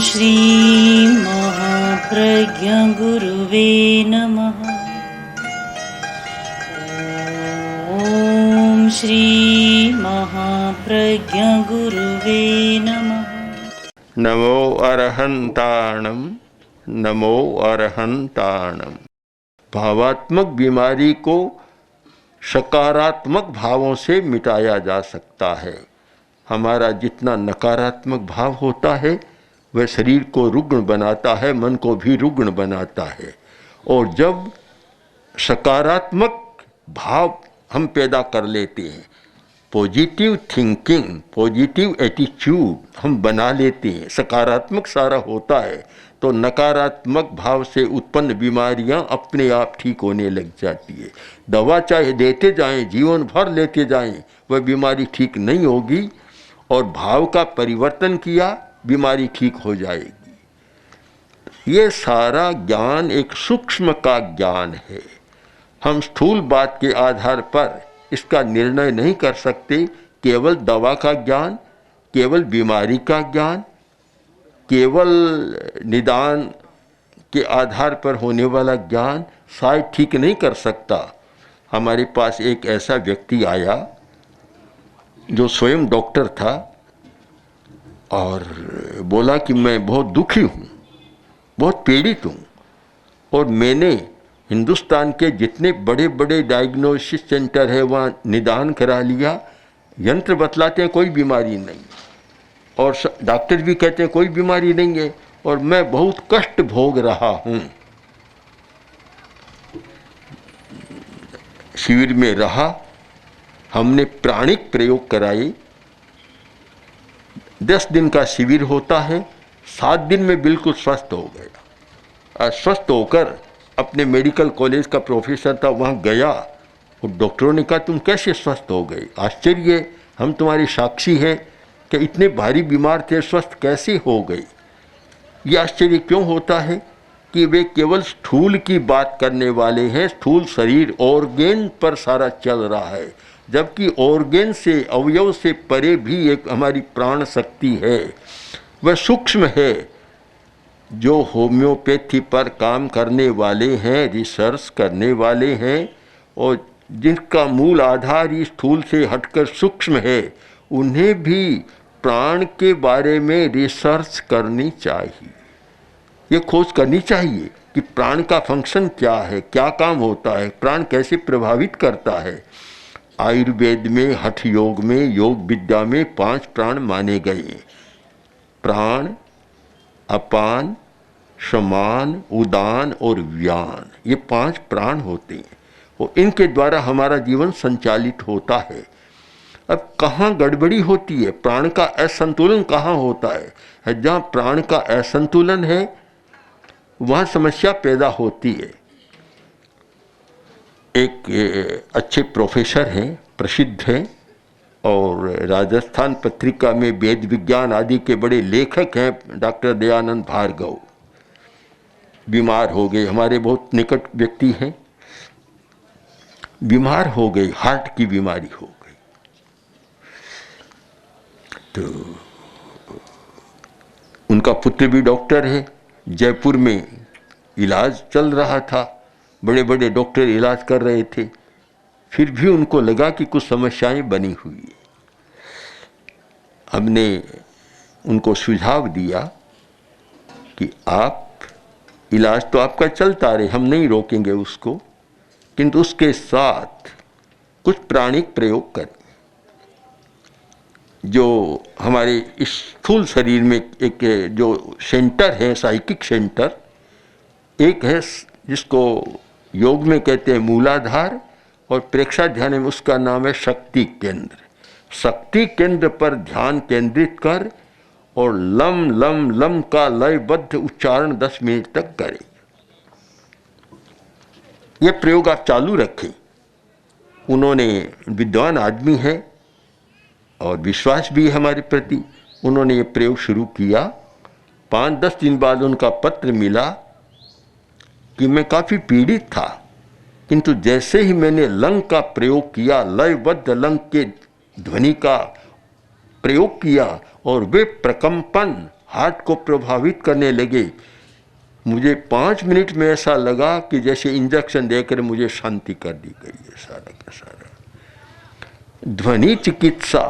श्री महाप्रज्ञ गुरुवे नमः। ओम श्री महाप्रज्ञ गुरुवे नमः। नमो अरहंताणम, नमो अरहंताणम। भावात्मक बीमारी को सकारात्मक भावों से मिटाया जा सकता है। हमारा जितना नकारात्मक भाव होता है वह शरीर को रुग्ण बनाता है, मन को भी रुग्ण बनाता है। और जब सकारात्मक भाव हम पैदा कर लेते हैं, पॉजिटिव थिंकिंग, पॉजिटिव एटीट्यूड हम बना लेते हैं, सकारात्मक सारा होता है, तो नकारात्मक भाव से उत्पन्न बीमारियां अपने आप ठीक होने लग जाती है। दवा चाहे देते जाएं, जीवन भर लेते जाएं, वह बीमारी ठीक नहीं होगी। और भाव का परिवर्तन किया, बीमारी ठीक हो जाएगी। ये सारा ज्ञान एक सूक्ष्म का ज्ञान है। हम स्थूल बात के आधार पर इसका निर्णय नहीं कर सकते। केवल दवा का ज्ञान, केवल बीमारी का ज्ञान, केवल निदान के आधार पर होने वाला ज्ञान शायद ठीक नहीं कर सकता। हमारे पास एक ऐसा व्यक्ति आया जो स्वयं डॉक्टर था और बोला कि मैं बहुत दुखी हूँ, बहुत पीड़ित हूँ, और मैंने हिंदुस्तान के जितने बड़े बड़े डायग्नोसिस सेंटर है वहाँ निदान करा लिया। यंत्र बतलाते हैं कोई बीमारी नहीं, और डॉक्टर भी कहते हैं कोई बीमारी नहीं है, और मैं बहुत कष्ट भोग रहा हूँ। शिविर में रहा, हमने प्राणिक प्रयोग कराए। 10 दिन का शिविर होता है, 7 दिन में बिल्कुल स्वस्थ हो गया। स्वस्थ होकर अपने मेडिकल कॉलेज का प्रोफेसर था वहाँ गया, और डॉक्टरों ने कहा तुम कैसे स्वस्थ हो गए? आश्चर्य, हम तुम्हारे साक्षी हैं कि इतने भारी बीमार थे, स्वस्थ कैसे हो गए? ये आश्चर्य क्यों होता है कि वे केवल स्थूल की बात करने वाले हैं, स्थूल शरीर ऑर्गेन पर सारा चल रहा है, जबकि ऑर्गेन से, अवयव से परे भी एक हमारी प्राण शक्ति है, वह सूक्ष्म है, जो होम्योपैथी पर काम करने वाले हैं, रिसर्च करने वाले हैं, और जिनका मूल आधार इस स्थूल से हटकर सूक्ष्म है, उन्हें भी प्राण के बारे में रिसर्च करनी चाहिए। ये खोज करनी चाहिए कि प्राण का फंक्शन क्या है, क्या काम होता है, प्राण कैसे प्रभावित करता है। आयुर्वेद में, हठ योग में, योग विद्या में 5 प्राण माने गए: प्राण, अपान, समान, उदान और व्यान। ये 5 प्राण होते हैं, और इनके द्वारा हमारा जीवन संचालित होता है। अब कहाँ गड़बड़ी होती है, प्राण का असंतुलन कहाँ होता है? जहाँ प्राण का असंतुलन है वहाँ समस्या पैदा होती है। एक अच्छे प्रोफेसर हैं, प्रसिद्ध हैं, और राजस्थान पत्रिका में वेद विज्ञान आदि के बड़े लेखक हैं, डॉक्टर दयानंद भार्गव। बीमार हो गए, हमारे बहुत निकट व्यक्ति हैं, बीमार हो गए, हार्ट की बीमारी हो गई। तो उनका पुत्र भी डॉक्टर है, जयपुर में इलाज चल रहा था, बड़े बड़े डॉक्टर इलाज कर रहे थे, फिर भी उनको लगा कि कुछ समस्याएं बनी हुई है। हमने उनको सुझाव दिया कि आप, इलाज तो आपका चलता रहे, हम नहीं रोकेंगे उसको, किंतु उसके साथ कुछ प्राणिक प्रयोग करें। जो हमारे इस स्थूल शरीर में एक जो सेंटर है, साइकिक सेंटर, एक है जिसको योग में कहते हैं मूलाधार, और प्रेक्षाध्यान में उसका नाम है शक्ति केंद्र। शक्ति केंद्र पर ध्यान केंद्रित कर और लम लम लम का लयबद्ध उच्चारण 10 मिनट तक करें। ये प्रयोग आप चालू रखें। उन्होंने, विद्वान आदमी है और विश्वास भी है हमारे प्रति, उन्होंने ये प्रयोग शुरू किया। 5-10 दिन बाद उनका पत्र मिला कि मैं काफ़ी पीड़ित था, किंतु जैसे ही मैंने लंग का प्रयोग किया, लयबद्ध लंग के ध्वनि का प्रयोग किया, और वे प्रकंपन हार्ट को प्रभावित करने लगे। मुझे 5 मिनट में ऐसा लगा कि जैसे इंजेक्शन देकर मुझे शांति कर दी गई है सारा का सारा। ध्वनि चिकित्सा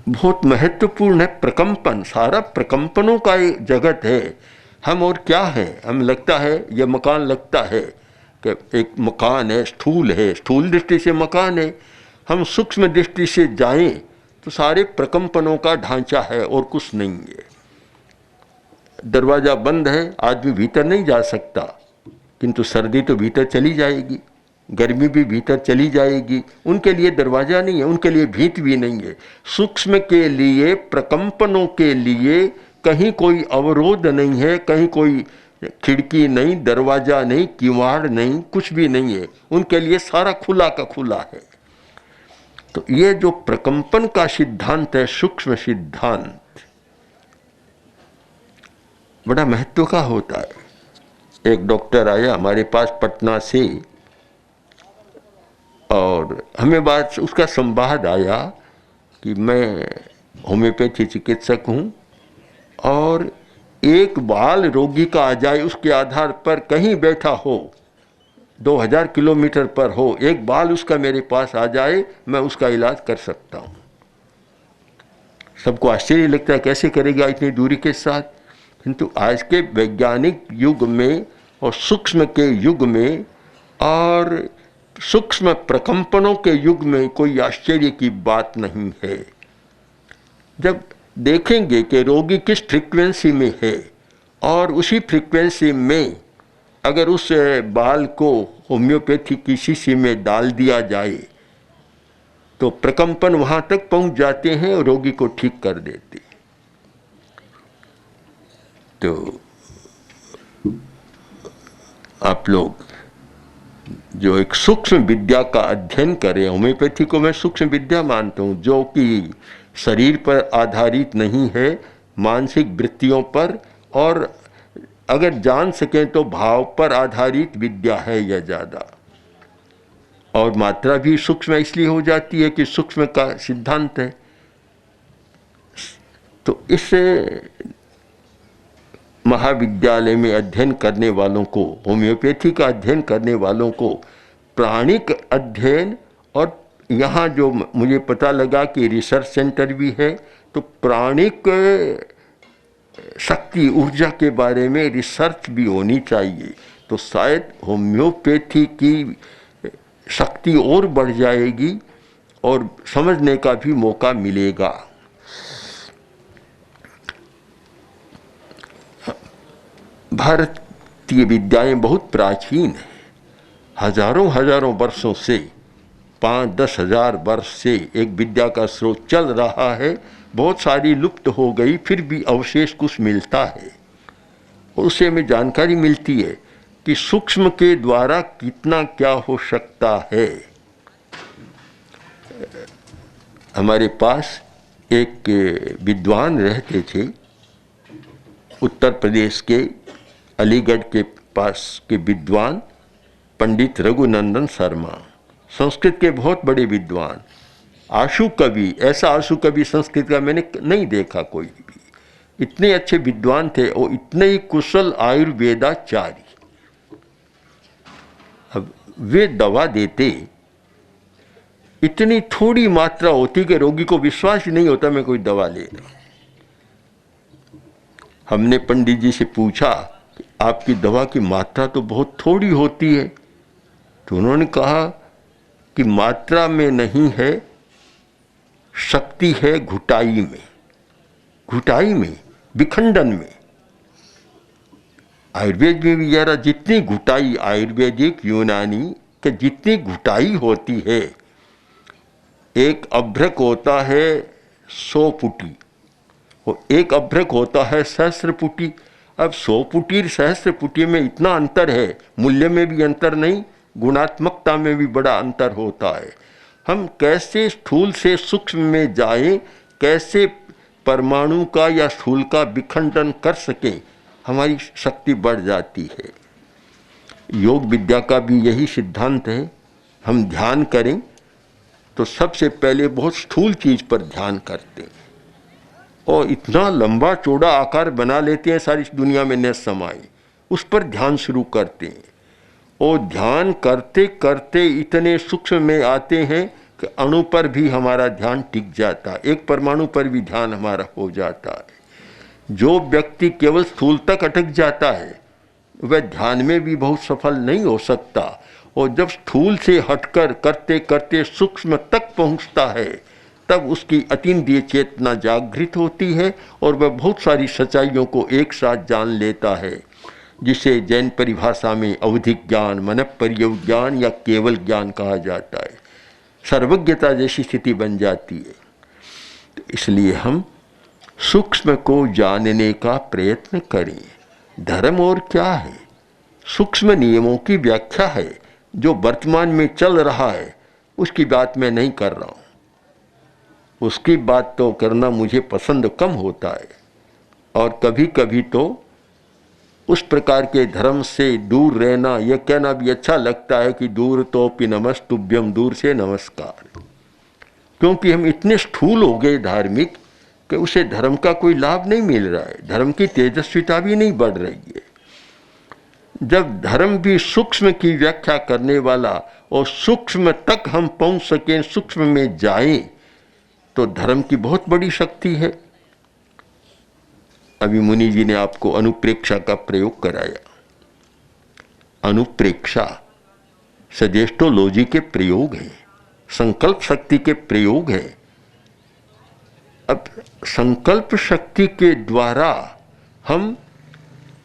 बहुत महत्वपूर्ण है। प्रकंपन, सारा प्रकंपनों का एक जगत है। हम और क्या है, हम लगता है यह मकान लगता है कि एक मकान है, स्थूल है, स्थूल दृष्टि से मकान है। हम सूक्ष्म दृष्टि से जाएं तो सारे प्रकंपनों का ढांचा है और कुछ नहीं है। दरवाज़ा बंद है, आदमी भीतर नहीं जा सकता, किंतु सर्दी तो भीतर चली जाएगी, गर्मी भी भीतर चली जाएगी। उनके लिए दरवाज़ा नहीं है, उनके लिए भीत भी नहीं है। सूक्ष्म के लिए, प्रकंपनों के लिए कहीं कोई अवरोध नहीं है, कहीं कोई खिड़की नहीं, दरवाज़ा नहीं, किवाड़ नहीं, कुछ भी नहीं है। उनके लिए सारा खुला का खुला है। तो ये जो प्रकंपन का सिद्धांत है, सूक्ष्म सिद्धांत, बड़ा महत्व का होता है। एक डॉक्टर आया हमारे पास पटना से और हमें बात उसका संवाद आया कि मैं होम्योपैथी चिकित्सक हूँ और एक बाल रोगी का आ जाए, उसके आधार पर कहीं बैठा हो, 2000 किलोमीटर पर हो, एक बाल उसका मेरे पास आ जाए, मैं उसका इलाज कर सकता हूँ। सबको आश्चर्य लगता है कैसे करेगा इतनी दूरी के साथ, किंतु आज के वैज्ञानिक युग में और सूक्ष्म के युग में और सूक्ष्म प्रकंपनों के युग में कोई आश्चर्य की बात नहीं है। जब देखेंगे कि रोगी किस फ्रीक्वेंसी में है और उसी फ्रीक्वेंसी में अगर उस बाल को होम्योपैथी की शीशी में डाल दिया जाए तो प्रकंपन वहाँ तक पहुँच जाते हैं और रोगी को ठीक कर देते। तो आप लोग जो एक सूक्ष्म विद्या का अध्ययन करें, होम्योपैथी को मैं सूक्ष्म विद्या मानता हूँ, जो कि शरीर पर आधारित नहीं है, मानसिक वृत्तियों पर, और अगर जान सकें तो भाव पर आधारित विद्या है यह ज़्यादा। और मात्रा भी सूक्ष्म इसलिए हो जाती है कि सूक्ष्म का सिद्धांत है। तो इससे महाविद्यालय में अध्ययन करने वालों को, होम्योपैथी का अध्ययन करने वालों को प्राणिक अध्ययन, और यहाँ जो मुझे पता लगा कि रिसर्च सेंटर भी है, तो प्राणिक शक्ति ऊर्जा के बारे में रिसर्च भी होनी चाहिए। तो शायद होम्योपैथी की शक्ति और बढ़ जाएगी और समझने का भी मौका मिलेगा। भारतीय विद्याएं बहुत प्राचीन हैं, हजारों हजारों वर्षों से, 5-10 हजार वर्ष से एक विद्या का स्रोत चल रहा है। बहुत सारी लुप्त हो गई, फिर भी अवशेष कुछ मिलता है और उससे हमें जानकारी मिलती है कि सूक्ष्म के द्वारा कितना क्या हो सकता है। हमारे पास एक विद्वान रहते थे, उत्तर प्रदेश के अलीगढ़ के पास के विद्वान पंडित रघुनंदन शर्मा, संस्कृत के बहुत बड़े विद्वान, आशु कवि। ऐसा आशु कवि संस्कृत का मैंने नहीं देखा कोई भी। इतने अच्छे विद्वान थे और इतने ही कुशल आयुर्वेदाचारी। अब वे दवा देते, इतनी थोड़ी मात्रा होती कि रोगी को विश्वास ही नहीं होता मैं कोई दवा ले रहा। हमने पंडित जी से पूछा आपकी दवा की मात्रा तो बहुत थोड़ी होती है, तो उन्होंने कहा कि मात्रा में नहीं है, शक्ति है घुटाई में, घुटाई में, विखंडन में। आयुर्वेद में भी जरा जितनी घुटाई, आयुर्वेदिक यूनानी के जितनी घुटाई होती है, एक अभ्रक होता है 100 पुटी, और एक अभ्रक होता है सहस्र पुटी। अब 100 पुटी और सहस्र पुटी में इतना अंतर है, मूल्य में भी अंतर नहीं, गुणात्मकता में भी बड़ा अंतर होता है। हम कैसे स्थूल से सूक्ष्म में जाएं, कैसे परमाणु का या स्थूल का विखंडन कर सकें, हमारी शक्ति बढ़ जाती है। योग विद्या का भी यही सिद्धांत है। हम ध्यान करें तो सबसे पहले बहुत स्थूल चीज पर ध्यान करते हैं, और इतना लंबा चौड़ा आकार बना लेते हैं सारी दुनिया में न समाए, उस पर ध्यान शुरू करते हैं और ध्यान करते करते इतने सूक्ष्म में आते हैं कि अणु पर भी हमारा ध्यान टिक जाता है, एक परमाणु पर भी ध्यान हमारा हो जाता है। जो व्यक्ति केवल स्थूल तक अटक जाता है वह ध्यान में भी बहुत सफल नहीं हो सकता, और जब स्थूल से हटकर करते करते सूक्ष्म तक पहुंचता है तब उसकी अतीन्द्रिय चेतना जागृत होती है और वह बहुत सारी सच्चाइयों को एक साथ जान लेता है, जिसे जैन परिभाषा में अवधिक ज्ञान, मनःपर्यव ज्ञान या केवल ज्ञान कहा जाता है। सर्वज्ञता जैसी स्थिति बन जाती है। तो इसलिए हम सूक्ष्म को जानने का प्रयत्न करें। धर्म और क्या है? सूक्ष्म नियमों की व्याख्या है। जो वर्तमान में चल रहा है उसकी बात मैं नहीं कर रहा हूँ, उसकी बात तो करना मुझे पसंद कम होता है, और कभी कभी तो उस प्रकार के धर्म से दूर रहना, यह कहना भी अच्छा लगता है कि दूर तो पि नमस्तुभ्यम, दूर से नमस्कार, क्योंकि हम इतने स्थूल हो गए धार्मिक कि उसे धर्म का कोई लाभ नहीं मिल रहा है, धर्म की तेजस्विता भी नहीं बढ़ रही है। जब धर्म भी सूक्ष्म की व्याख्या करने वाला और सूक्ष्म तक हम पहुंच सकें, सूक्ष्म में जाएं, तो धर्म की बहुत बड़ी शक्ति है। अभी मुनि जी ने आपको अनुप्रेक्षा का प्रयोग कराया। अनुप्रेक्षा सजेस्टोलॉजी के प्रयोग है, संकल्प शक्ति के प्रयोग है। अब संकल्प शक्ति के द्वारा हम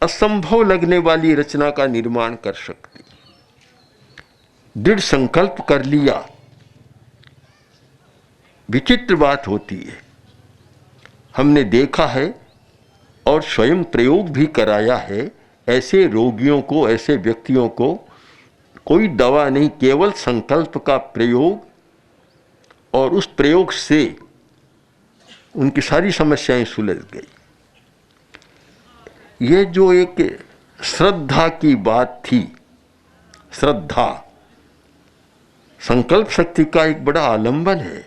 असंभव लगने वाली रचना का निर्माण कर सकते। दृढ़ संकल्प कर लिया, विचित्र बात होती है। हमने देखा है और स्वयं प्रयोग भी कराया है। ऐसे रोगियों को, ऐसे व्यक्तियों को कोई दवा नहीं, केवल संकल्प का प्रयोग, और उस प्रयोग से उनकी सारी समस्याएं सुलझ गई। ये जो एक श्रद्धा की बात थी, श्रद्धा संकल्प शक्ति का एक बड़ा आलंबन है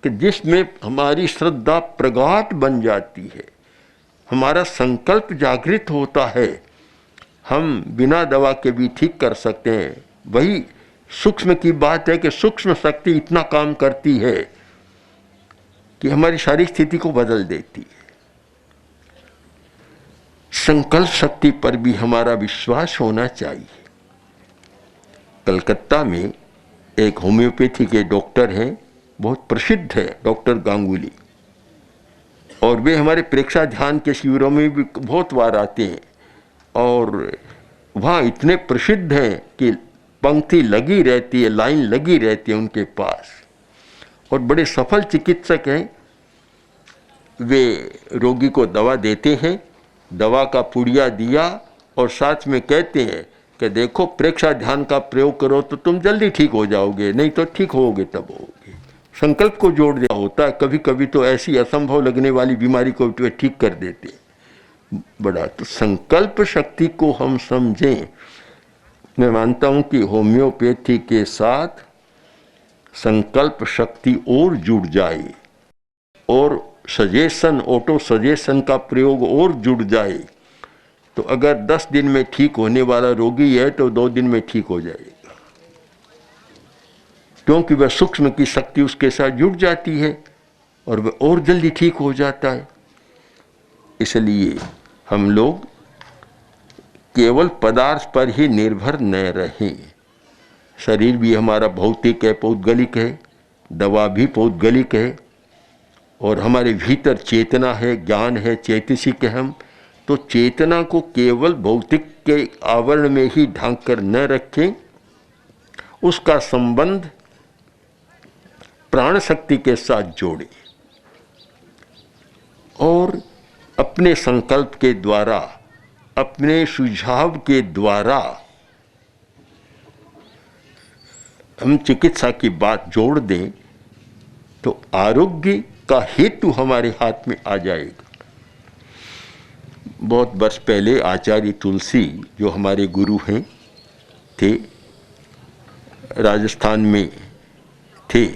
कि जिसमें हमारी श्रद्धा प्रगाढ़ बन जाती है, हमारा संकल्प जागृत होता है, हम बिना दवा के भी ठीक कर सकते हैं। वही सूक्ष्म की बात है कि सूक्ष्म शक्ति इतना काम करती है कि हमारी सारी स्थिति को बदल देती है। संकल्प शक्ति पर भी हमारा विश्वास होना चाहिए। कलकत्ता में एक होम्योपैथी के डॉक्टर हैं, बहुत प्रसिद्ध है, डॉक्टर गांगुली, और वे हमारे प्रेक्षा ध्यान के शिविरों में भी बहुत बार आते हैं, और वहाँ इतने प्रसिद्ध हैं कि पंक्ति लगी रहती है, लाइन लगी रहती है उनके पास, और बड़े सफल चिकित्सक हैं। वे रोगी को दवा देते हैं, दवा का पुड़िया दिया और साथ में कहते हैं कि देखो प्रेक्षा ध्यान का प्रयोग करो तो तुम जल्दी ठीक हो जाओगे, नहीं तो ठीक होगे तब होगे। संकल्प को जोड़ दिया होता है। कभी कभी तो ऐसी असंभव लगने वाली बीमारी को वे ठीक कर देते हैं। बड़ा तो संकल्प शक्ति को हम समझें। मैं मानता हूं कि होम्योपैथी के साथ संकल्प शक्ति और जुड़ जाए और सजेशन, ऑटो सजेशन का प्रयोग और जुड़ जाए, तो अगर 10 दिन में ठीक होने वाला रोगी है तो 2 दिन में ठीक हो जाएगा, क्योंकि वह सूक्ष्म की शक्ति उसके साथ जुड़ जाती है और वह और जल्दी ठीक हो जाता है। इसलिए हम लोग केवल पदार्थ पर ही निर्भर न रहें। शरीर भी हमारा भौतिक है, पौद्गलिक है, दवा भी पौद्गलिक है, और हमारे भीतर चेतना है, ज्ञान है, चैतसिक है हम। तो चेतना को केवल भौतिक के आवरण में ही ढांक कर न रखें, उसका संबंध प्राण शक्ति के साथ जोड़ें और अपने संकल्प के द्वारा, अपने सुझाव के द्वारा हम चिकित्सा की बात जोड़ दें तो आरोग्य का हेतु हमारे हाथ में आ जाएगा। बहुत वर्ष पहले आचार्य तुलसी, जो हमारे गुरु हैं, थे, राजस्थान में थे।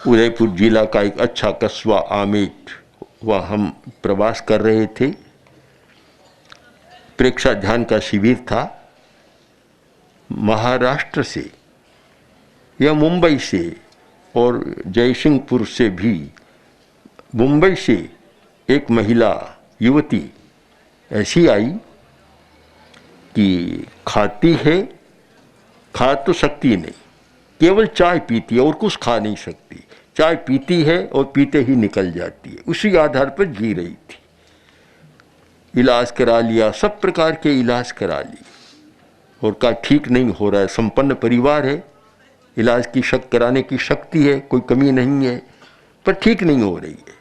उदयपुर जिला का एक अच्छा कस्बा आमेट, वहाँ हम प्रवास कर रहे थे। प्रेक्षा ध्यान का शिविर था। महाराष्ट्र से या मुंबई से और जयसिंहपुर से भी, मुंबई से एक महिला युवती ऐसी आई कि खाती है, खा तो सकती नहीं, केवल चाय पीती है और कुछ खा नहीं सकती। चाय पीती है और पीते ही निकल जाती है, उसी आधार पर जी रही थी। इलाज करा लिया, सब प्रकार के इलाज करा लिए और कहा ठीक नहीं हो रहा है। संपन्न परिवार है, इलाज की कराने की शक्ति है, कोई कमी नहीं है, पर ठीक नहीं हो रही है।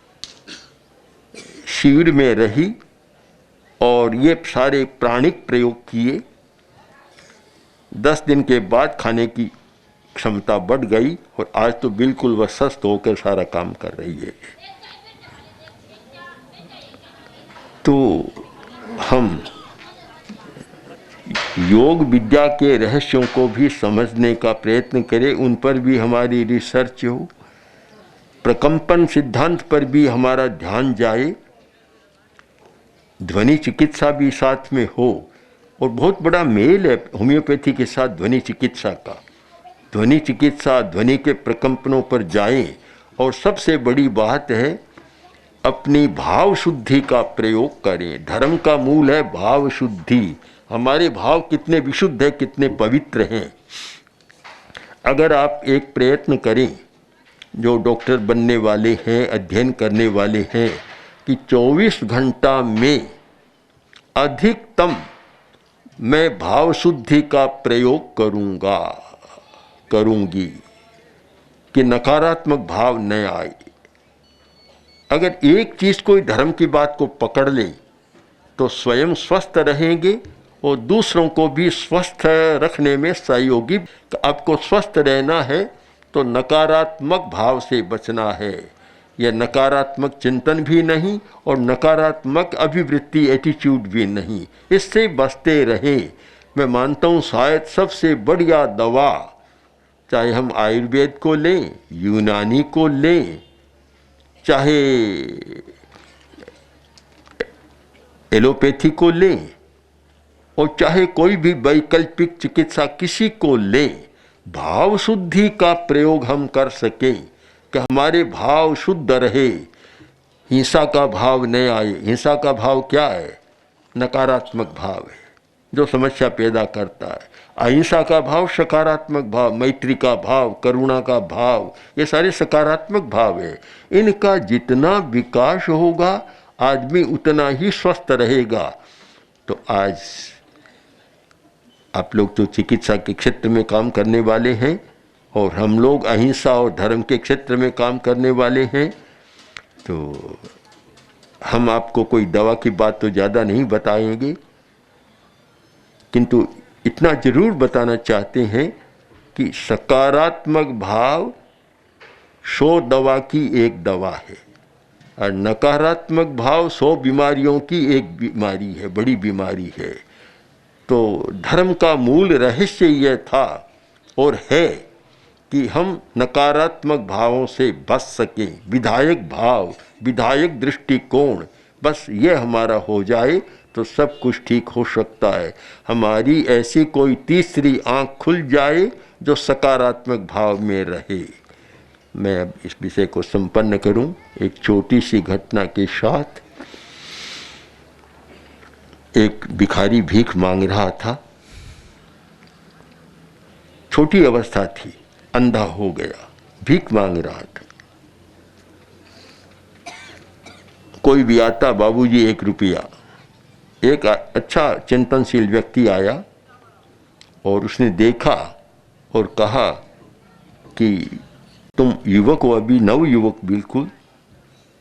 शिविर में रही और ये सारे प्राणिक प्रयोग किए। 10 दिन के बाद खाने की क्षमता बढ़ गई और आज तो बिल्कुल वह स्वस्थ होकर सारा काम कर रही है। तो हम योग विद्या के रहस्यों को भी समझने का प्रयत्न करें, उन पर भी हमारी रिसर्च हो, प्रकंपन सिद्धांत पर भी हमारा ध्यान जाए, ध्वनि चिकित्सा भी साथ में हो। और बहुत बड़ा मेल है होम्योपैथी के साथ ध्वनि चिकित्सा का। ध्वनि चिकित्सा ध्वनि के प्रकंपनों पर जाए और सबसे बड़ी बात है अपनी भाव शुद्धि का प्रयोग करें। धर्म का मूल है भाव शुद्धि। हमारे भाव कितने विशुद्ध है, कितने पवित्र हैं। अगर आप एक प्रयत्न करें, जो डॉक्टर बनने वाले हैं, अध्ययन करने वाले हैं, कि 24 घंटा में अधिकतम मैं भाव शुद्धि का प्रयोग करूंगी कि नकारात्मक भाव न आए। अगर एक चीज कोई धर्म की बात को पकड़ ले तो स्वयं स्वस्थ रहेंगे और दूसरों को भी स्वस्थ रखने में सहयोगी। आपको स्वस्थ रहना है तो नकारात्मक भाव से बचना है। यह नकारात्मक चिंतन भी नहीं और नकारात्मक अभिवृत्ति एटीट्यूड भी नहीं, इससे बचते रहें। मैं मानता हूँ शायद सबसे बढ़िया दवा, चाहे हम आयुर्वेद को लें, यूनानी को लें, चाहे एलोपैथी को लें और चाहे कोई भी वैकल्पिक चिकित्सा किसी को लें, भाव शुद्धि का प्रयोग हम कर सकें कि हमारे भाव शुद्ध रहे, हिंसा का भाव न आए। हिंसा का भाव क्या है? नकारात्मक भाव है जो समस्या पैदा करता है। अहिंसा का भाव सकारात्मक भाव, मैत्री का भाव, करुणा का भाव, ये सारे सकारात्मक भाव है। इनका जितना विकास होगा आदमी उतना ही स्वस्थ रहेगा। तो आज आप लोग तो चिकित्सा के क्षेत्र में काम करने वाले हैं और हम लोग अहिंसा और धर्म के क्षेत्र में काम करने वाले हैं। तो हम आपको कोई दवा की बात तो ज़्यादा नहीं बताएंगे, किंतु इतना जरूर बताना चाहते हैं कि सकारात्मक भाव 100 दवा की एक दवा है और नकारात्मक भाव 100 बीमारियों की एक बीमारी है, बड़ी बीमारी है। तो धर्म का मूल रहस्य यह था और है कि हम नकारात्मक भावों से बच सकें। विधायक भाव, विधायक दृष्टिकोण, बस ये हमारा हो जाए तो सब कुछ ठीक हो सकता है। हमारी ऐसी कोई तीसरी आंख खुल जाए जो सकारात्मक भाव में रहे। मैं अब इस विषय को संपन्न करूं एक छोटी सी घटना के साथ। एक भिखारी भीख मांग रहा था, छोटी अवस्था थी, अंधा हो गया, भीख मांग रहा था। कोई भी आता, बाबूजी 1 रुपया। एक अच्छा चिंतनशील व्यक्ति आया और उसने देखा और कहा कि तुम युवक हो, अभी नव युवक बिल्कुल,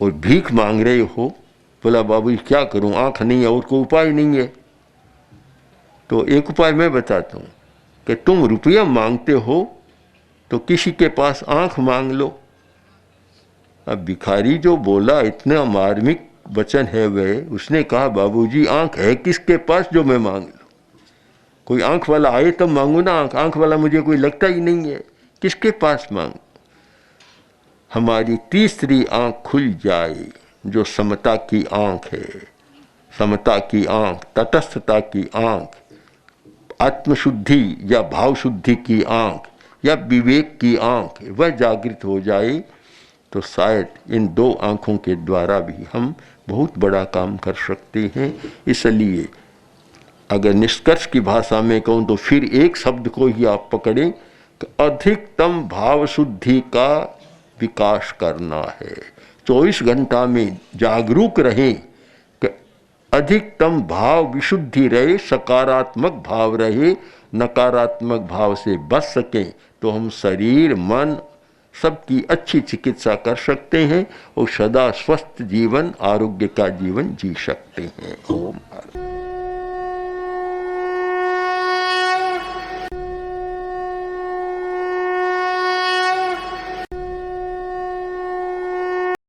और भीख मांग रहे हो। बोला बाबूजी क्या करूं, आंख नहीं है और कोई उपाय नहीं है। तो एक उपाय मैं बताता हूं कि तुम रुपया मांगते हो तो किसी के पास आंख मांग लो। अब भिखारी जो बोला, इतना मार्मिक वचन है वह, उसने कहा बाबूजी आंख है किसके पास जो मैं मांग लूं? कोई आंख वाला आए तब मांगू ना आंख, आंख वाला मुझे कोई लगता ही नहीं है, किसके पास मांगू? हमारी तीसरी आंख खुल जाए, जो समता की आंख है, समता की आंख, तटस्थता की आंख, आत्मशुद्धि या भाव शुद्धि की आंख या विवेक की आंख, वह जागृत हो जाए तो शायद इन दो आंखों के द्वारा भी हम बहुत बड़ा काम कर सकते हैं। इसलिए अगर निष्कर्ष की भाषा में कहूँ तो फिर एक शब्द को ही आप पकड़ें कि अधिकतम भाव शुद्धि का विकास करना है। 24 घंटा में जागरूक रहें कि अधिकतम भाव विशुद्धि रहे, सकारात्मक भाव रहे, नकारात्मक भाव से बच सकें तो हम शरीर मन सबकी अच्छी चिकित्सा कर सकते हैं और सदा स्वस्थ जीवन, आरोग्य का जीवन जी सकते हैं। ओम।